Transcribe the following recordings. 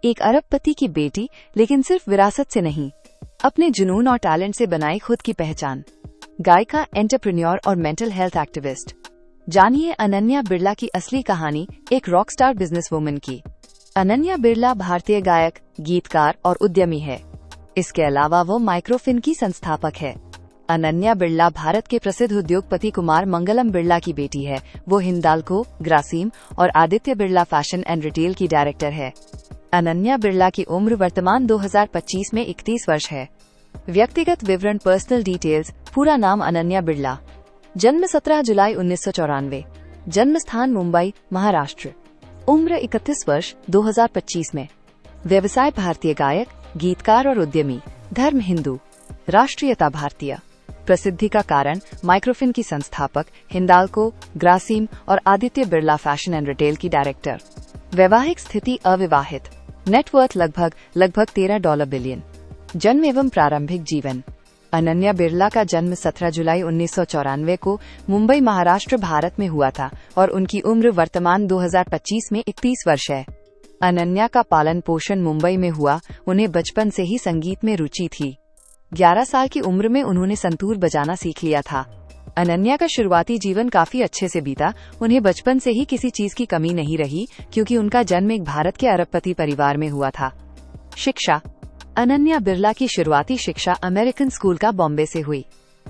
एक अरबपति की बेटी, लेकिन सिर्फ विरासत से नहीं, अपने जुनून और टैलेंट से बनाई खुद की पहचान। गायिका, एंटरप्रेन्योर और मेंटल हेल्थ एक्टिविस्ट। जानिए अनन्या बिरला की असली कहानी, एक रॉकस्टार बिजनेस वुमन की। अनन्या बिरला भारतीय गायक, गीतकार और उद्यमी है। इसके अलावा वो माइक्रोफिन की संस्थापक है। अनन्या बिरला भारत के प्रसिद्ध उद्योगपति कुमार मंगलम बिरला की बेटी है। वो हिंदाल्को, ग्रासिम और Aditya Birla fashion and retail की डायरेक्टर है। अनन्या बिरला की उम्र वर्तमान 2025 में 31 वर्ष है। व्यक्तिगत विवरण, पर्सनल डिटेल्स। पूरा नाम अनन्या बिरला। जन्म 17 जुलाई 1994। जन्म स्थान मुंबई, महाराष्ट्र। उम्र 31 वर्ष, 2025 में। व्यवसाय भारतीय गायक, गीतकार और उद्यमी। धर्म हिंदू। राष्ट्रीयता भारतीय। प्रसिद्धि का कारण, माइक्रोफिन की संस्थापक, हिंदाल्को, ग्रासिम और Aditya Birla fashion and retail की डायरेक्टर। वैवाहिक स्थिति, अविवाहित। नेटवर्थ लगभग $13 बिलियन। जन्म एवं प्रारंभिक जीवन। अनन्या बिरला का जन्म 17 जुलाई 1994 को मुंबई, महाराष्ट्र, भारत में हुआ था और उनकी उम्र वर्तमान 2025 में 31 वर्ष है। अनन्या का पालन पोषण मुंबई में हुआ। उन्हें बचपन से ही संगीत में रुचि थी। 11 साल की उम्र में उन्होंने संतूर बजाना सीख लिया था। अनन्या का शुरुआती जीवन काफी अच्छे से बीता। उन्हें बचपन से ही किसी चीज की कमी नहीं रही, क्योंकि उनका जन्म एक भारत के अरबपति परिवार में हुआ था। शिक्षा। अनन्या बिरला की शुरुआती शिक्षा अमेरिकन स्कूल का बॉम्बे से हुई।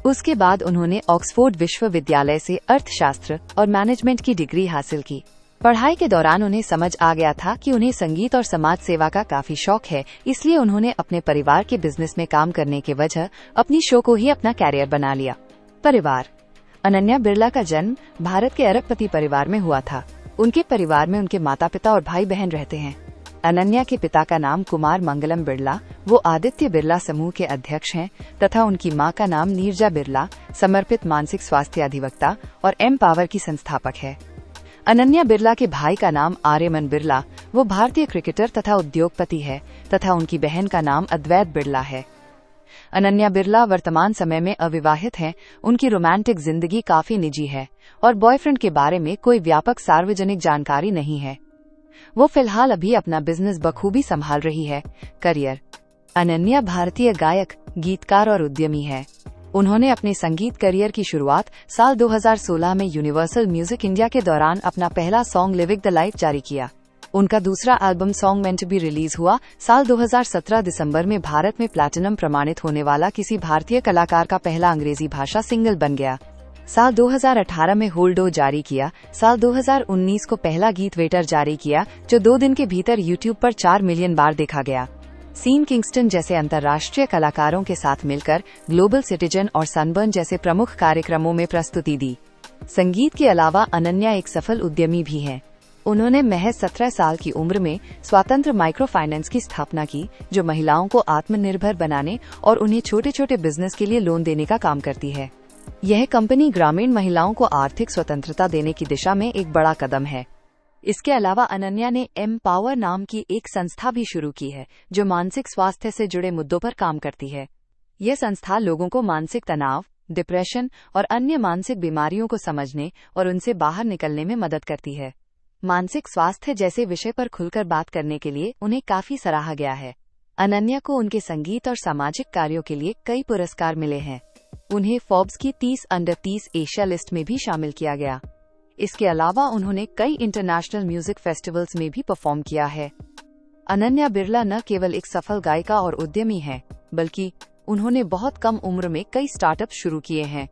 उसके बाद उन्होंने ऑक्सफोर्ड विश्वविद्यालय से अर्थशास्त्र और मैनेजमेंट की डिग्री हासिल की। पढ़ाई के दौरान उन्हें समझ आ गया था कि उन्हें संगीत और समाज सेवा का काफी शौक है, इसलिए उन्होंने अपने परिवार के बिजनेस में काम करने के वजह अपनी शो को ही अपना कैरियर बना लिया। परिवार। अनन्या बिरला का जन्म भारत के अरबपति परिवार में हुआ था। उनके परिवार में उनके माता पिता और भाई बहन रहते हैं। अनन्या के पिता का नाम कुमार मंगलम बिरला, वो आदित्य बिरला समूह के अध्यक्ष हैं, तथा उनकी मां का नाम नीरजा बिरला, समर्पित मानसिक स्वास्थ्य अधिवक्ता और एम-पावर की संस्थापक है। अनन्या बिरला के भाई का नाम आर्यमन बिरला, वो भारतीय क्रिकेटर तथा उद्योगपति है, तथा उनकी बहन का नाम अद्वैत बिरला है। अनन्या बिरला वर्तमान समय में अविवाहित हैं। उनकी रोमांटिक जिंदगी काफी निजी है और बॉयफ्रेंड के बारे में कोई व्यापक सार्वजनिक जानकारी नहीं है। वो फिलहाल अभी अपना बिजनेस बखूबी संभाल रही है। करियर। अनन्या भारतीय गायक, गीतकार और उद्यमी है। उन्होंने अपने संगीत करियर की शुरुआत साल 2016 में यूनिवर्सल म्यूजिक इंडिया के दौरान अपना पहला सॉन्ग लिविंग द लाइफ जारी किया। उनका दूसरा album song meant to be release हुआ साल 2017 दिसंबर में। भारत में प्लैटिनम प्रमाणित होने वाला किसी भारतीय कलाकार का पहला अंग्रेजी भाषा सिंगल बन गया। साल 2018 में होल्डो जारी किया। साल 2019 को पहला गीत वेटर जारी किया, जो 2 दिन के भीतर यूट्यूब पर 4 मिलियन बार देखा गया। सीन किंगस्टन जैसे अंतर्राष्ट्रीय कलाकारों के साथ मिलकर ग्लोबल सिटीजन और सनबर्न जैसे प्रमुख कार्यक्रमों में प्रस्तुति दी। संगीत के अलावा अनन्या एक सफल उद्यमी भी हैं। उन्होंने महज 17 साल की उम्र में स्वतंत्र माइक्रो फाइनेंस की स्थापना की, जो महिलाओं को आत्मनिर्भर बनाने और उन्हें छोटे छोटे बिजनेस के लिए लोन देने का काम करती है। यह कंपनी ग्रामीण महिलाओं को आर्थिक स्वतंत्रता देने की दिशा में एक बड़ा कदम है। इसके अलावा अनन्या ने एम-पावर नाम की एक संस्था भी शुरू की है, जो मानसिक स्वास्थ्य से जुड़े मुद्दों पर काम करती है। यह संस्था लोगों को मानसिक तनाव, डिप्रेशन और अन्य मानसिक बीमारियों को समझने और उनसे बाहर निकलने में मदद करती है। मानसिक स्वास्थ्य जैसे विषय पर खुलकर बात करने के लिए उन्हें काफी सराहा गया है। अनन्या को उनके संगीत और सामाजिक कार्यों के लिए कई पुरस्कार मिले हैं। उन्हें फोर्ब्स की 30 अंडर 30 एशिया लिस्ट में भी शामिल किया गया। इसके अलावा उन्होंने कई इंटरनेशनल म्यूजिक फेस्टिवल्स में भी परफॉर्म किया है। अनन्या बिरला न केवल एक सफल गायिका और उद्यमी हैं, बल्कि उन्होंने बहुत कम उम्र में कई स्टार्टअप शुरू किए हैं।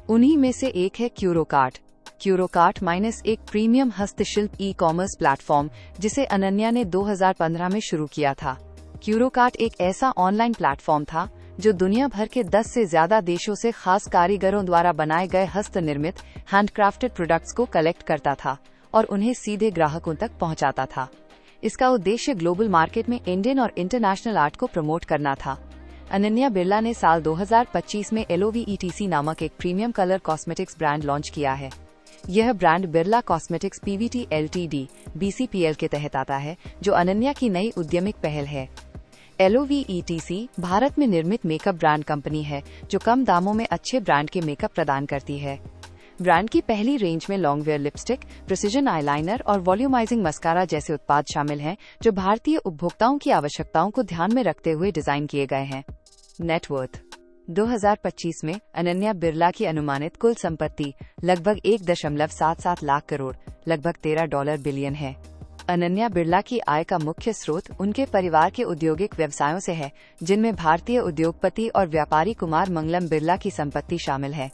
उन्हीं में से एक है क्यूरोकार्ट। क्यूरोकार्ट एक प्रीमियम हस्तशिल्प ई-कॉमर्स प्लेटफॉर्म, जिसे अनन्या ने 2015 में शुरू किया था। क्यूरोकार्ट एक ऐसा ऑनलाइन प्लेटफॉर्म था जो दुनिया भर के 10 से ज्यादा देशों से खास कारीगरों द्वारा बनाए गए हस्त निर्मित हैंडक्राफ्टेड प्रोडक्ट्स को कलेक्ट करता था और उन्हें सीधे ग्राहकों तक पहुंचाता था। इसका उद्देश्य ग्लोबल मार्केट में इंडियन और इंटरनेशनल आर्ट को प्रमोट करना था। अनन्या बिरला ने साल 2025 में LOVETC नामक एक premium colour cosmetics brand launch किया है। यह brand Birla cosmetics PVT Ltd BCPL के तहत आता है, जो अनन्या की नई उद्यमिक पहल है। LOVETC भारत में निर्मित मेकअप ब्रांड कंपनी है, जो कम दामों में अच्छे ब्रांड के मेकअप प्रदान करती है। ब्रांड की पहली रेंज में लॉन्गवेयर लिपस्टिक, प्रिसिजन आईलाइनर और वॉल्यूमाइजिंग मस्कारा जैसे उत्पाद शामिल हैं, जो भारतीय उपभोक्ताओं की आवश्यकताओं को ध्यान में रखते हुए डिजाइन किए गए हैं। नेटवर्थ 2025 में अनन्या बिरला की अनुमानित कुल संपत्ति लगभग 1.77 लाख करोड़, लगभग $13 बिलियन है। अनन्या बिरला की आय का मुख्य स्रोत उनके परिवार के औद्योगिक व्यवसायों से है, जिनमें भारतीय उद्योगपति और व्यापारी कुमार मंगलम बिरला की संपत्ति शामिल है।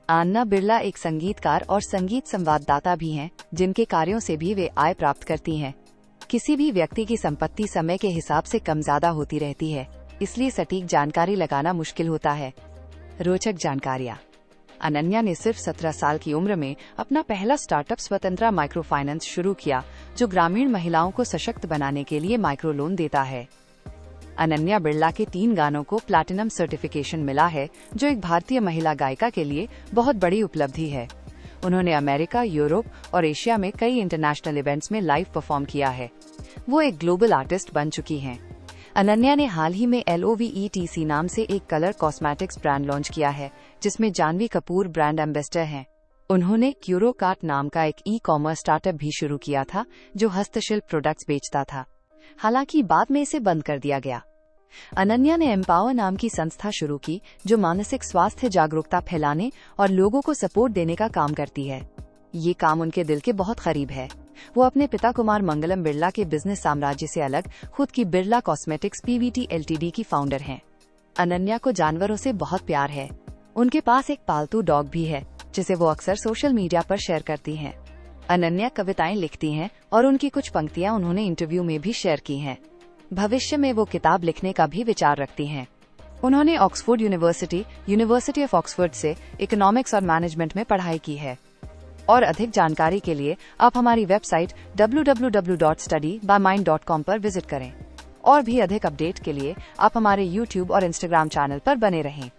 अन्ना बिरला एक संगीतकार और संगीत संवाददाता भी हैं, जिनके कार्यों से भी वे आय प्राप्त करती हैं। किसी भी व्यक्ति की संपत्ति समय के हिसाब से कम ज्यादा होती रहती है, इसलिए सटीक जानकारी लगाना मुश्किल होता है। रोचक जानकारियाँ। अनन्या ने सिर्फ 17 साल की उम्र में अपना पहला स्टार्टअप स्वतंत्रा माइक्रो फाइनेंस शुरू किया, जो ग्रामीण महिलाओं को सशक्त बनाने के लिए माइक्रो लोन देता है। अनन्या बिरला के 3 गानों को प्लैटिनम सर्टिफिकेशन मिला है, जो एक भारतीय महिला गायिका के लिए बहुत बड़ी उपलब्धि है। उन्होंने अमेरिका, यूरोप और एशिया में कई इंटरनेशनल इवेंट्स में लाइव परफॉर्म किया है। वो एक ग्लोबल आर्टिस्ट बन चुकी हैं। अनन्या ने हाल ही में LOVETC नाम से एक कलर कॉस्मेटिक्स ब्रांड लॉन्च किया है, जिसमें जानवी कपूर ब्रांड एम्बेसडर हैं। उन्होंने क्यूरोकार्ट नाम का एक ई-कॉमर्स स्टार्टअप भी शुरू किया था, जो हस्तशिल्प प्रोडक्ट्स बेचता था। हालांकि बाद में इसे बंद कर दिया गया। अनन्या ने एम्पावर नाम की संस्था शुरू की, जो मानसिक स्वास्थ्य जागरूकता फैलाने और लोगों को सपोर्ट देने का काम करती है। ये काम उनके दिल के बहुत करीब है। वो अपने पिता कुमार मंगलम बिरला के बिजनेस साम्राज्य से अलग खुद की बिरला कॉस्मेटिक्स PVT LTD की फाउंडर हैं। अनन्या को जानवरों से बहुत प्यार है। उनके पास एक पालतू डॉग भी है, जिसे वो अक्सर सोशल मीडिया पर शेयर करती हैं। अनन्या कविताएं लिखती हैं और उनकी कुछ पंक्तियां उन्होंने इंटरव्यू में भी शेयर की हैं। भविष्य में वो किताब लिखने का भी विचार रखती हैं। उन्होंने ऑक्सफोर्ड यूनिवर्सिटी ऑफ ऑक्सफोर्ड से इकोनॉमिक्स और मैनेजमेंट में पढ़ाई की है। और अधिक जानकारी के लिए आप हमारी वेबसाइट www.studybymind.com पर विजिट करें। और भी अधिक अपडेट के लिए आप हमारे YouTube और Instagram चैनल पर बने रहें।